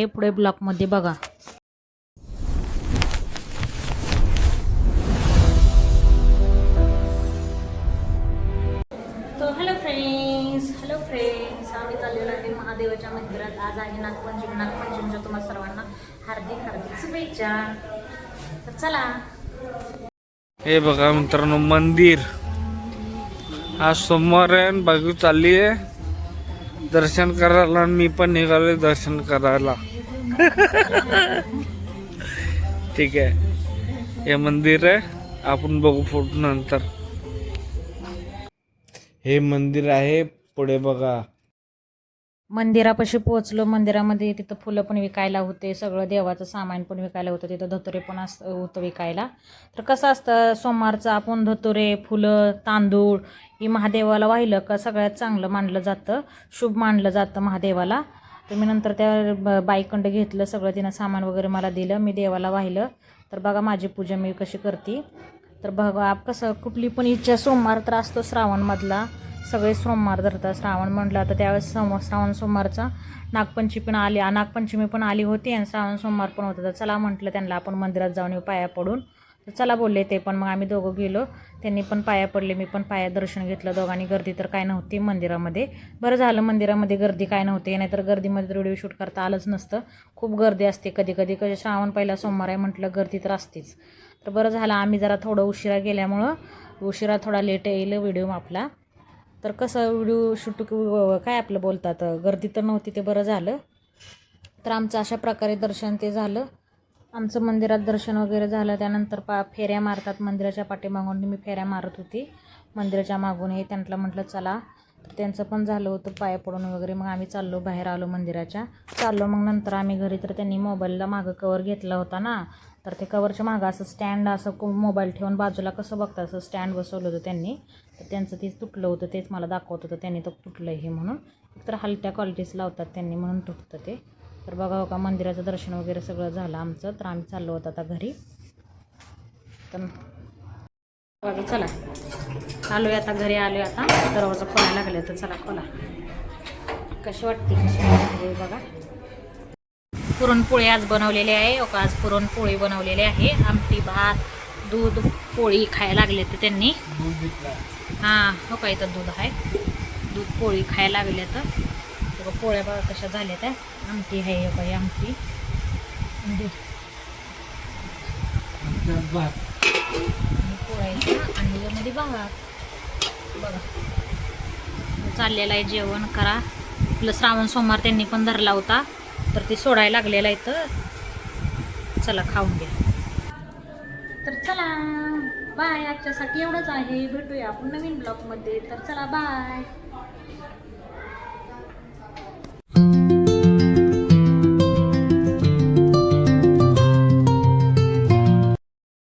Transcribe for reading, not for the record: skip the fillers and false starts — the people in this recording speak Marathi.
आहे पुढे ब्लॉकमध्ये बघा. हॅलो फ्रेंड्स, आम्ही चाललेलो आहे महादेवाच्या मंदिरात. आज आहे नागपंचमीच्या तुम्हाला सर्वांना हार्दिक शुभेच्छा. तर चला. हे बघा मित्रांनो, मंदिर आज सोमवार आहे, बाजू चालली आहे दर्शन करायला. मी पण निघाले दर्शन करायला. ठीक आहे, हे मंदिर आहे, आपण बघू फोटो नंतर. हे मंदिर आहे पुढे बघा. मंदिरापाशी पोहोचलो. मंदिरामध्ये तिथं फुलं पण विकायला होते, सगळं देवाचं सामान पण विकायला होतं. तिथं धतोरे पण होतं विकायला. तर कसं असतं, सोमवारचं आपण धतोरे, फुलं, तांदूळ ही महादेवाला वाहिलं का सगळ्यात चांगलं मानलं जातं, शुभ मानलं जातं महादेवाला. तर मी नंतर त्या बाईकडं घेतलं सगळं, तिनं सामान वगैरे मला दिलं, मी देवाला वाहिलं. तर बघा माझी पूजा मी कशी करते. तर बघा कसं, कुठली पण इच्छा, सोमवार तर असतो श्रावणमधला, सगळे सोमवार धरतात. श्रावण म्हटलं तर त्यावेळेस श्रावण सोमवारचा नागपंचमी पण आली होती आणि श्रावण सोमवार पण होतं. तर चला म्हटलं त्यांना आपण मंदिरात जाऊन येऊ पाया पडून. तर चला बोलले ते पण. मग आम्ही दोघं गेलो, त्यांनी पण पाया पडले, मी पण पाया दर्शन घेतलं दोघांनी. गर्दी तर काय नव्हती मंदिरामध्ये. बरं झालं मंदिरामध्ये गर्दी काय नव्हती, नाहीतर गर्दीमध्ये व्हिडिओ शूट करता आलंच नसतं. खूप गर्दी असते कधी कधी. श्रावण पहिला सोमवार आहे म्हटलं, गर्दी तर असतेच. तर बरं झालं, आम्ही जरा थोडं उशिरा गेल्यामुळं थोडा लेट येईल व्हिडिओ आपला. तर कसं व्हिडिओ शूट काय आपलं बोलतात, गर्दी तर नव्हती, ते बरं झालं. तर आमचं अशा प्रकारे दर्शन ते झालं. आमचं मंदिरात दर्शन वगैरे झालं. त्यानंतर फेऱ्या मारतात मंदिराच्या पाठीमागून. मी फेऱ्या मारत होती मंदिराच्या मागून. हे त्यांना म्हटलं चला, तर त्यांचं पण झालं होतं पाया पडून वगैरे. मग आम्ही बाहेर आलो मंदिराच्या. मग नंतर आम्ही घरी. तर त्यांनी मोबाईलला मागं कवर घेतला होता ना, तर ते कवरच्या मागं असं स्टँड, असं मोबाईल ठेवून बाजूला कसं बघतात असं स्टँड बसवलं होतं त्यांनी. तर त्यांचं तेच तुटलं होतं, तेच मला दाखवत होतं त्यांनी, तर तुटलं हे म्हणून. तर हलक्या क्वालिटीच लावतात त्यांनी म्हणून तुटतं ते. तर बघा हो का, मंदिराचं दर्शन वगैरे सगळं झालं आमचं. तर आम्ही चाललो होतो आता घरी. तर बघा चला, आलोय आता घरी, आलोय आता. दरवाजा खोलायला लागले, तर चला खोला. कशी वाटते बघा. पुरणपोळी आज बनवलेली आहे. आज पुरणपोळी बनवलेली आहे. आमटी, भात, दूध, पोळी खायला लागले तर त्यांनी. हां हो का, इथं दूध आहे, दूध पोळी खायला लागले. तर पोळ्या बघा कशा झाल्या त्या. आमटी आहे हो काही, आमटी, दूध, पोळ्याचं आणि यामध्ये भात. बघा चाललेलं आहे जेवण करा. आपलं श्रावण सोमवार त्यांनी पण धरला होता, तर ते सोडायला लागलेलं आहे. तर चला खाऊन घ्या. तर चला बाय, आजच्यासाठी एवढंच आहे. भेटूया आपण नवीन ब्लॉगमध्ये. तर चला बाय.